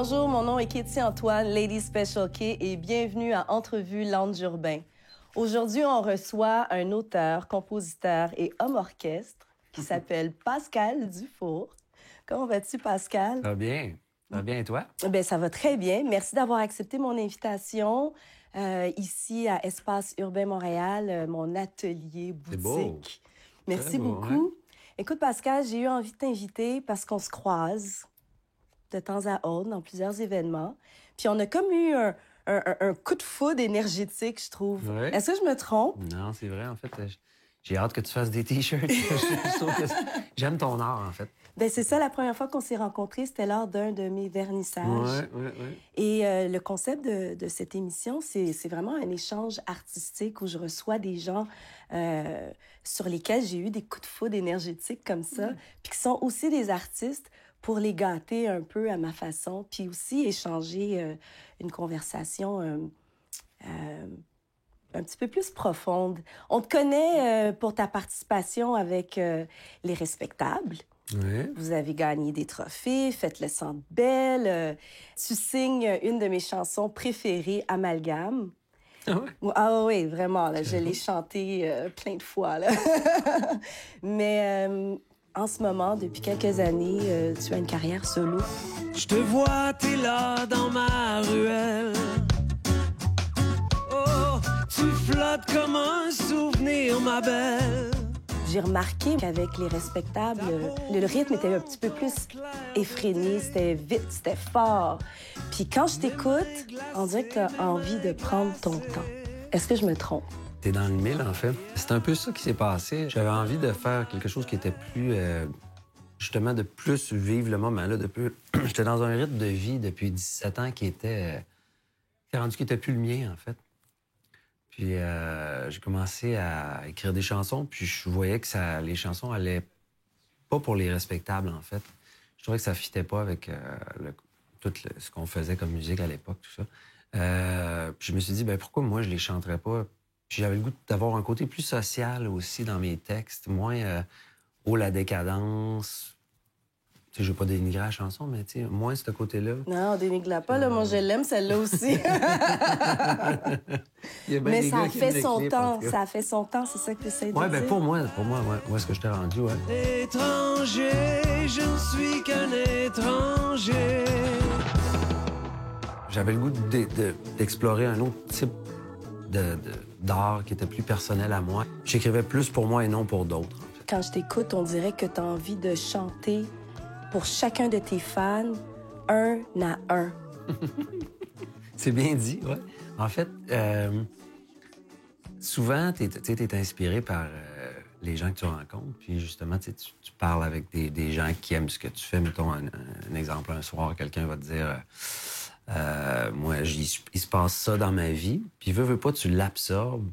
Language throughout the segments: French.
Bonjour, mon nom est Katie Antoine, Lady Special K, et bienvenue à Entrevue Lounge Urbain. Aujourd'hui, on reçoit un auteur, compositeur et homme orchestre qui s'appelle Pascal Dufour. Comment vas-tu, Pascal? Ça va bien. Ça va bien, et toi? Bien, ça va très bien. Merci d'avoir accepté mon invitation ici à Espace Urbain Montréal, mon atelier boutique. C'est beau. Merci beau, beaucoup. ouais. Écoute, Pascal, j'ai eu envie de t'inviter parce qu'on se croise de temps à autre dans plusieurs événements. Puis on a comme eu un coup de foudre énergétique, je trouve. Ouais. Est-ce que je me trompe? Non, c'est vrai, en fait. J'ai hâte que tu fasses des T-shirts. Je trouve que j'aime ton art, en fait. Bien, c'est ça, la première fois qu'on s'est rencontrés, c'était lors d'un de mes vernissages. Ouais. Et le concept de cette émission, c'est vraiment un échange artistique où je reçois des gens sur lesquels j'ai eu des coups de foudre énergétiques comme ça, puis qui sont aussi des artistes pour les gâter un peu à ma façon, puis aussi échanger une conversation un petit peu plus profonde. On te connaît pour ta participation avec Les Respectables. Ouais. Vous avez gagné des trophées, faites le Centre Bell. Tu signes une de mes chansons préférées, Amalgame. Ah ouais? Ah oui, vraiment, là, je l'ai chantée plein de fois. Là. Mais en ce moment, depuis quelques années, tu as une carrière solo. Je te vois, t'es là dans ma ruelle. Oh, tu flottes comme un souvenir, ma belle. J'ai remarqué qu'avec Les Respectables, le rythme était un petit peu plus effréné, c'était vite, c'était fort. Puis quand je t'écoute, on dirait que tu as envie de prendre ton temps. Est-ce que je me trompe? T'es dans le mille, en fait. C'est un peu ça qui s'est passé. J'avais envie de faire quelque chose qui était plus... justement, de plus vivre le moment. Là, J'étais dans un rythme de vie depuis 17 ans qui était plus le mien, en fait. Puis j'ai commencé à écrire des chansons, puis je voyais que les chansons allaient pas pour Les Respectables, en fait. Je trouvais que ça fitait pas avec ce qu'on faisait comme musique à l'époque, tout ça. Puis je me suis dit, pourquoi moi je les chanterais pas? Puis j'avais le goût d'avoir un côté plus social aussi dans mes textes, moins la décadence. Tu sais, je veux pas dénigrer la chanson, mais tu sais, moins ce côté-là. Non, dénigre-la pas, là. Moi, je l'aime, celle-là aussi. Mais ça a fait son temps. Ça a fait son temps, c'est ça que tu essaies de dire? Ouais, pour moi, où est-ce que je t'ai rendu, ouais. Étranger, je ne suis qu'un étranger. J'avais le goût d'explorer un autre type d'art qui était plus personnel à moi. J'écrivais plus pour moi et non pour d'autres. En fait. Quand je t'écoute, on dirait que tu as envie de chanter pour chacun de tes fans, un à un. C'est bien dit, ouais. En fait, souvent, t'es inspiré par les gens que tu rencontres, puis justement, tu parles avec des gens qui aiment ce que tu fais. Mettons un exemple, un soir, quelqu'un va te dire... moi, il se passe ça dans ma vie, puis veut pas, tu l'absorbes,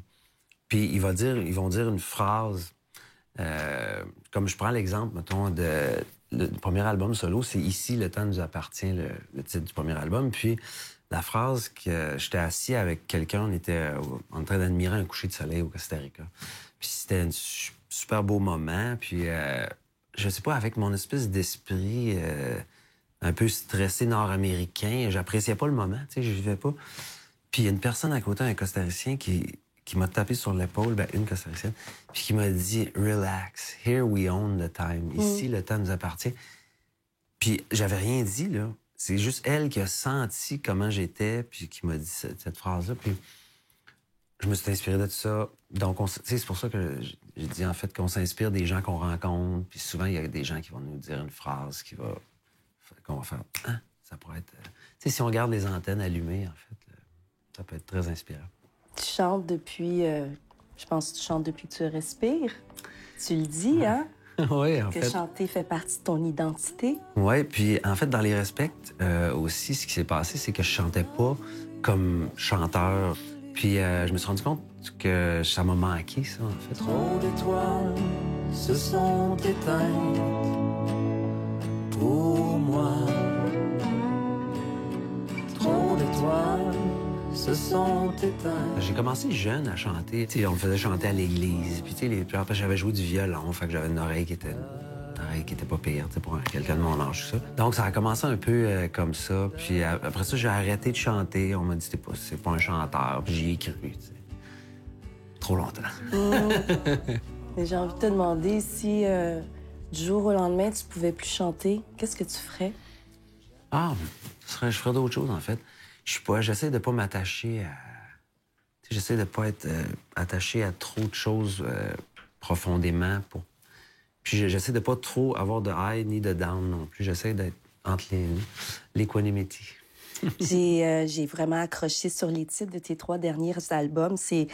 puis ils vont dire une phrase, comme je prends l'exemple, mettons, le premier album solo, c'est « Ici, le temps nous appartient », le titre du premier album, puis la phrase que j'étais assis avec quelqu'un, on était en train d'admirer un coucher de soleil au Costa Rica, puis c'était un super beau moment, puis je sais pas, avec mon espèce d'esprit... un peu stressé nord-américain. J'appréciais pas le moment, tu sais, je vivais pas. Puis il y a une personne à côté, un costaricien, qui m'a tapé sur l'épaule, une costaricienne, puis qui m'a dit « Relax, here we own the time. Ici, le temps nous appartient. » Puis j'avais rien dit, là. C'est juste elle qui a senti comment j'étais, puis qui m'a dit cette phrase-là. Puis je me suis inspiré de tout ça. Donc, c'est pour ça que j'ai dit, en fait, qu'on s'inspire des gens qu'on rencontre. Puis souvent, il y a des gens qui vont nous dire une phrase qu'on va faire, ça pourrait être... tu sais, si on garde les antennes allumées, en fait, ça peut être très inspirant. Tu chantes depuis... je pense que tu chantes depuis que tu respires. Tu le dis, hein? Oui, en fait. Que chanter fait partie de ton identité. Oui, puis en fait, dans Les Respects, aussi, ce qui s'est passé, c'est que je chantais pas comme chanteur. Puis je me suis rendu compte que ça m'a manqué, ça, en fait. Trop d'étoiles se sont éteintes pour moi. Trop d'étoiles se sont éteintes. J'ai commencé jeune à chanter. T'sais, on me faisait chanter à l'église. Puis j'avais joué du violon, fait que j'avais une oreille qui était une pareil, qui était pas pire, tu sais, pour quelqu'un de mon âge, tout ça. Donc, ça a commencé un peu comme ça. Puis après ça, j'ai arrêté de chanter. On m'a dit, c'est pas un chanteur. Puis j'y ai cru, tu sais. Trop longtemps. Mais j'ai envie de te demander si du jour au lendemain, tu pouvais plus chanter, qu'est-ce que tu ferais? Ah, je ferais d'autres choses, en fait. J'essaie de pas m'attacher à... J'essaie de pas être attaché à trop de choses profondément. Puis j'essaie de pas trop avoir de high ni de down non plus. J'essaie d'être entre l'équanimity. J'ai vraiment accroché sur les titres de tes 3 derniers albums. Je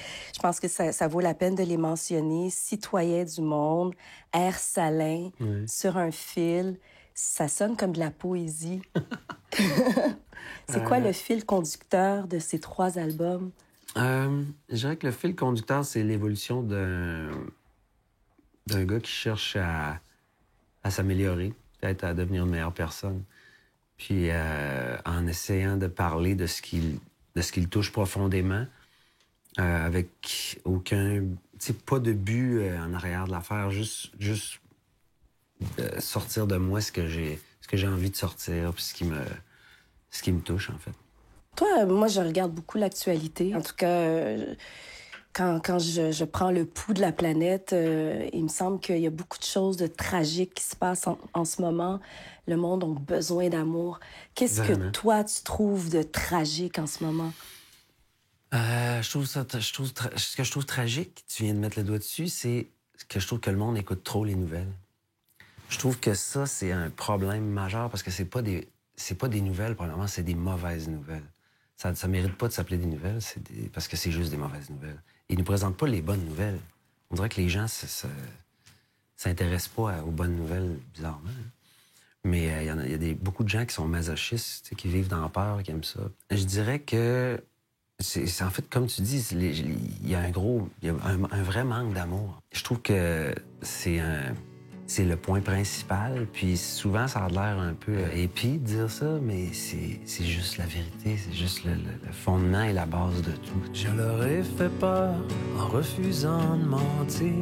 pense que ça vaut la peine de les mentionner. Citoyen du monde, Air salin, Sur un fil. Ça sonne comme de la poésie. C'est quoi le fil conducteur de ces 3 albums? Je dirais que le fil conducteur, c'est l'évolution d'un gars qui cherche à s'améliorer, peut-être à devenir une meilleure personne. Puis en essayant de parler de ce qui le touche profondément, avec aucun... Tu sais, pas de but en arrière de l'affaire, juste sortir de moi ce que j'ai envie de sortir, puis ce qui me touche, en fait. Toi, moi, je regarde beaucoup l'actualité. En tout cas, quand je prends le pouls de la planète, il me semble qu'il y a beaucoup de choses de tragiques qui se passent en ce moment. Le monde a besoin d'amour. Qu'est-ce que toi, tu trouves de tragique en ce moment? Ce que je trouve tragique, tu viens de mettre le doigt dessus, c'est que je trouve que le monde écoute trop les nouvelles. Je trouve que ça, c'est un problème majeur parce que c'est pas des nouvelles, probablement, c'est des mauvaises nouvelles. Ça mérite pas de s'appeler des nouvelles, parce que c'est juste des mauvaises nouvelles. Ils nous présentent pas les bonnes nouvelles. On dirait que les gens s'intéressent pas aux bonnes nouvelles, bizarrement. Mais il y a beaucoup de gens qui sont masochistes, qui vivent dans la peur, qui aiment ça. Je dirais que c'est en fait, comme tu dis, il y a un vrai manque d'amour. Je trouve que c'est le point principal, puis souvent, ça a l'air un peu épi de dire ça, mais c'est juste la vérité, c'est juste le fondement et la base de tout. Je leur ai fait peur en refusant de mentir.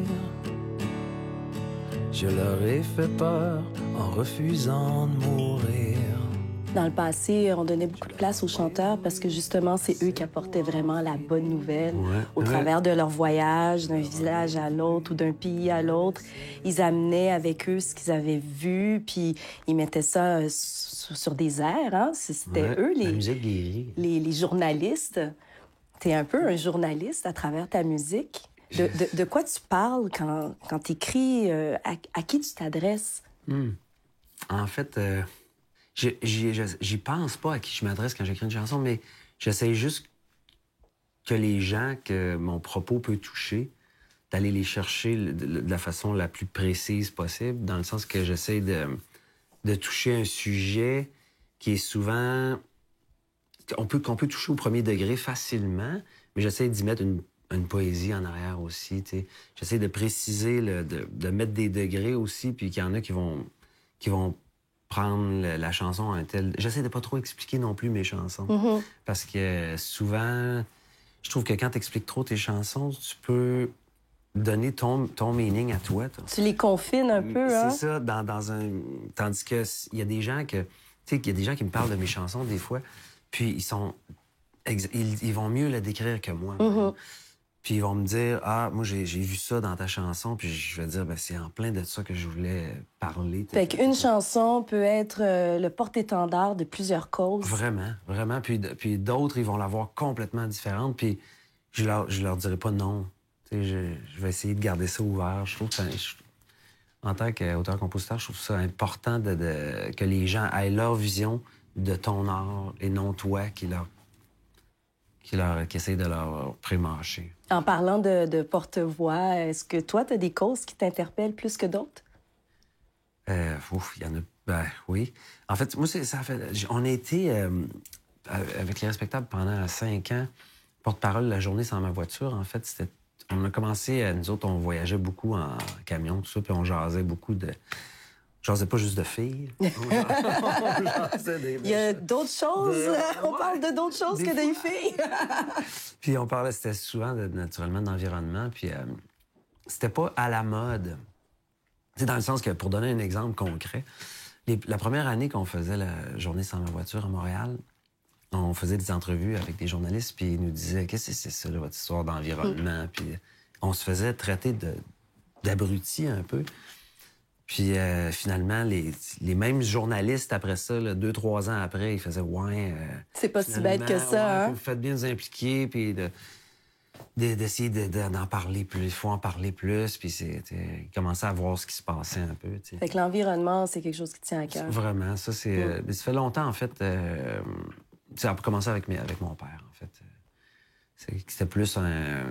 Je leur ai fait peur en refusant de mourir. Dans le passé, on donnait beaucoup de place aux chanteurs parce que justement, c'est eux qui apportaient vraiment la bonne nouvelle au travers de leur voyage, d'un village à l'autre ou d'un pays à l'autre. Ils amenaient avec eux ce qu'ils avaient vu, puis ils mettaient ça sur des airs. Hein? C'était eux, la musique guérit. Les journalistes. T'es un peu un journaliste à travers ta musique. De quoi tu parles quand tu écris? À qui tu t'adresses? En fait... J'y pense pas à qui je m'adresse quand j'écris une chanson, mais j'essaie juste que les gens que mon propos peut toucher, d'aller les chercher de la façon la plus précise possible, dans le sens que j'essaie de toucher un sujet qui est souvent... qu'on peut toucher au premier degré facilement, mais j'essaie d'y mettre une poésie en arrière aussi, tu sais. J'essaie de préciser, de mettre des degrés aussi, puis qu'il y en a qui vont prendre la chanson à un tel... J'essaie de pas trop expliquer non plus mes chansons. Parce que souvent, je trouve que quand tu expliques trop tes chansons, tu peux donner ton meaning à toi. Tu les confines un peu, hein? C'est ça, dans un... Tandis que il y a des gens que... Tu sais, il y a des gens qui me parlent de mes chansons des fois, puis ils vont mieux la décrire que moi. Puis ils vont me dire, moi, j'ai vu ça dans ta chanson, puis je vais dire, c'est en plein de ça que je voulais parler. Fait qu'une chanson peut être le porte-étendard de plusieurs causes. Vraiment, vraiment. Puis d'autres, ils vont l'avoir complètement différente, puis je leur dirai pas non. Tu sais, je vais essayer de garder ça ouvert. Je trouve que en tant qu'auteur-compositeur, je trouve ça important que les gens aient leur vision de ton art et non toi qui essaie de leur prémâcher. En parlant de porte-voix, est-ce que toi, tu as des causes qui t'interpellent plus que d'autres? Il y en a... oui. En fait, moi, on a été avec Les Respectables pendant 5 ans, porte-parole la journée sans ma voiture. En fait, on a commencé, nous autres, on voyageait beaucoup en camion, tout ça, puis on jasait beaucoup de... Jasais pas juste de filles. Il y a d'autres choses. On parle de d'autres choses que des filles. Puis on parlait, c'était souvent naturellement d'environnement. Puis c'était pas à la mode C'est dans le sens que, pour donner un exemple concret, la première année qu'on faisait la journée sans ma voiture à Montréal, on faisait des entrevues avec des journalistes, puis ils nous disaient « Qu'est-ce que c'est ça, là, votre histoire d'environnement? » Puis on se faisait traiter d'abrutis un peu. Puis finalement, les mêmes journalistes, après ça, 2-3 ans après, ils faisaient « Ouais... c'est pas si bête que ça, hein? Vous faites bien de vous impliquer, puis d'essayer d'en parler plus. Il faut en parler plus. » Puis ils commençaient à voir ce qui se passait un peu. T'sais. Fait que l'environnement, c'est quelque chose qui tient à cœur. Vraiment. Ça, c'est... ça fait longtemps, en fait. Ça a commencé avec mon père, en fait. C'était plus un...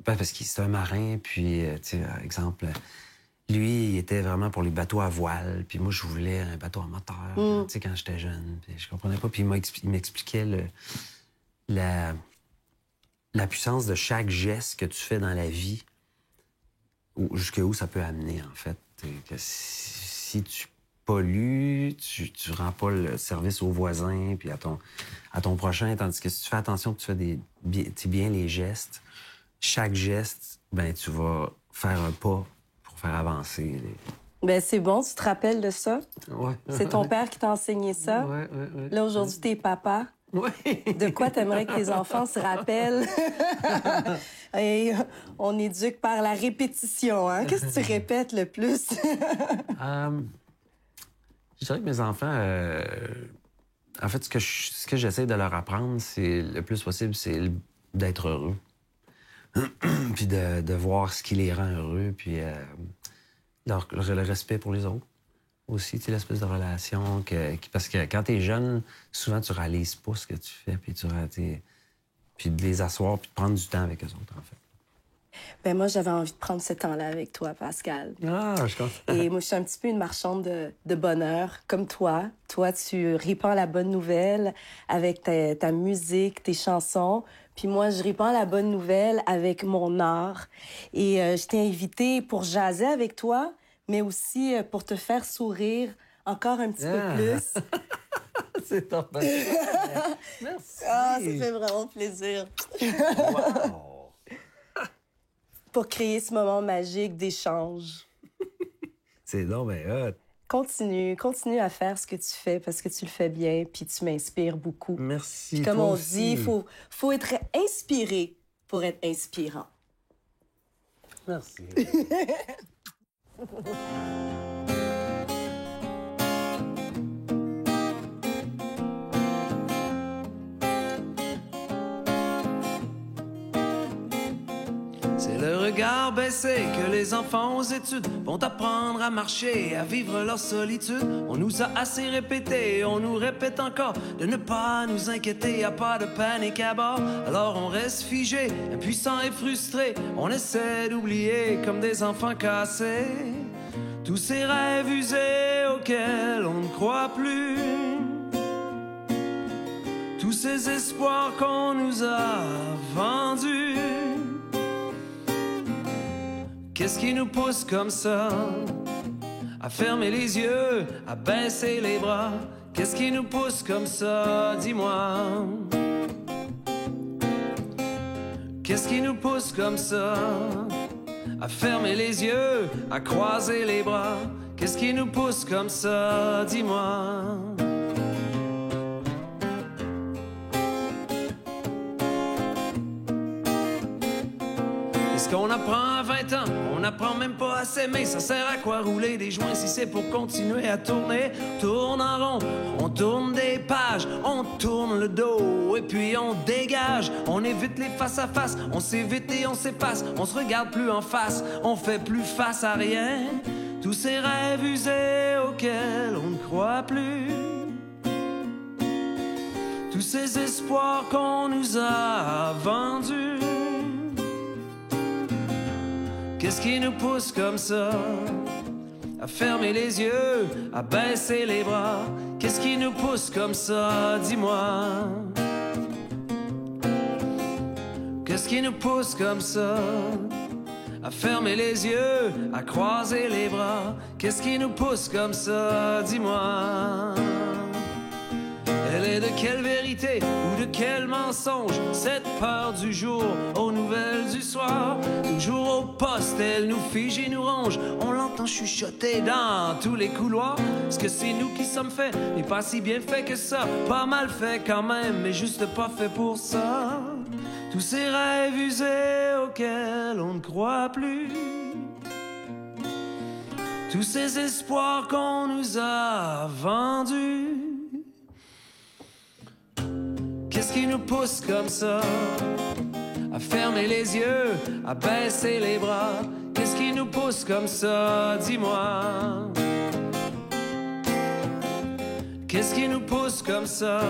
Parce qu'il c'était un marin, puis, tu sais, exemple... Lui, il était vraiment pour les bateaux à voile. Puis moi, je voulais un bateau à moteur, tu sais, quand j'étais jeune. Puis je comprenais pas. Puis il m'expliquait la puissance de chaque geste que tu fais dans la vie, jusqu'où ça peut amener, en fait. Que si tu pollues, tu rends pas le service aux voisins puis à ton prochain, tandis que si tu fais attention que tu fais bien les gestes, chaque geste, ben tu vas faire un pas pour faire avancer. Ben c'est bon, tu te rappelles de ça? Ouais. C'est ton père qui t'a enseigné ça? Ouais. Là, aujourd'hui, t'es papa. Oui. De quoi t'aimerais que tes enfants se rappellent? Et on éduque par la répétition, hein? Qu'est-ce que tu répètes le plus? Je dirais que mes enfants... en fait, ce que j'essaie de leur apprendre, c'est le plus possible, c'est d'être heureux. Puis de voir ce qui les rend heureux, puis le respect pour les autres. Aussi, tu sais, l'espèce de relation parce que quand t'es jeune, souvent, tu réalises pas ce que tu fais, puis de les asseoir, puis de prendre du temps avec eux autres, en fait. Ben moi, j'avais envie de prendre ce temps-là avec toi, Pascal. Ah, je comprends. Et moi, je suis un petit peu une marchande de bonheur, comme toi. Toi, tu répands la bonne nouvelle avec ta musique, tes chansons. Puis moi, je répands la bonne nouvelle avec mon art. Et je t'ai invité pour jaser avec toi, mais aussi pour te faire sourire encore un petit peu plus. C'est top. Merci. Ah, ça fait vraiment plaisir. Wow. Pour créer ce moment magique d'échange. C'est donc bien hot. Continue à faire ce que tu fais parce que tu le fais bien, puis tu m'inspires beaucoup. Merci. Puis comme on dit, faut être inspiré pour être inspirant. Merci. C'est le regard baissé que les enfants aux études vont apprendre à marcher, à vivre leur solitude. On nous a assez répété, on nous répète encore de ne pas nous inquiéter, y a pas de panique à bord. Alors on reste figé, impuissant et frustré, on essaie d'oublier comme des enfants cassés tous ces rêves usés auxquels on ne croit plus, tous ces espoirs qu'on nous a vendus. Qu'est-ce qui nous pousse comme ça à fermer les yeux, à baisser les bras? Qu'est-ce qui nous pousse comme ça, dis-moi? Qu'est-ce qui nous pousse comme ça à fermer les yeux, à croiser les bras? Qu'est-ce qui nous pousse comme ça, dis-moi? Est-ce qu'on apprend à 20 ans? On n'apprend même pas à s'aimer. Ça sert à quoi rouler des joints si c'est pour continuer à tourner? Tourne en rond, on tourne des pages, on tourne le dos et puis on dégage. On évite les face à face, on s'évite et on s'efface. On se regarde plus en face, on fait plus face à rien. Tous ces rêves usés auxquels on ne croit plus, tous ces espoirs qu'on nous a vendus. Qu'est-ce qui nous pousse comme ça à fermer les yeux, à baisser les bras? Qu'est-ce qui nous pousse comme ça, dis-moi? Qu'est-ce qui nous pousse comme ça à fermer les yeux, à croiser les bras? Qu'est-ce qui nous pousse comme ça, dis-moi? Elle est de quelle vérité ou de quel mensonge cette peur du jour aux nouvelles du soir? Toujours au poste, elle nous fige et nous ronge. On l'entend chuchoter dans tous les couloirs. Est-ce que c'est nous qui sommes faits, mais pas si bien fait que ça? Pas mal fait quand même, mais juste pas fait pour ça. Tous ces rêves usés auxquels on ne croit plus, tous ces espoirs qu'on nous a vendus. Qu'est-ce qui nous pousse comme ça à fermer les yeux, à baisser les bras? Qu'est-ce qui nous pousse comme ça, dis-moi? Qu'est-ce qui nous pousse comme ça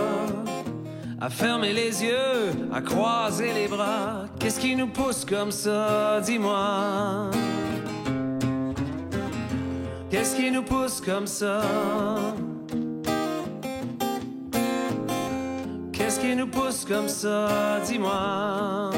à fermer les yeux, à croiser les bras? Qu'est-ce qui nous pousse comme ça, dis-moi? Qu'est-ce qui nous pousse comme ça? Qu'est-ce qui nous pousse comme ça, dis-moi?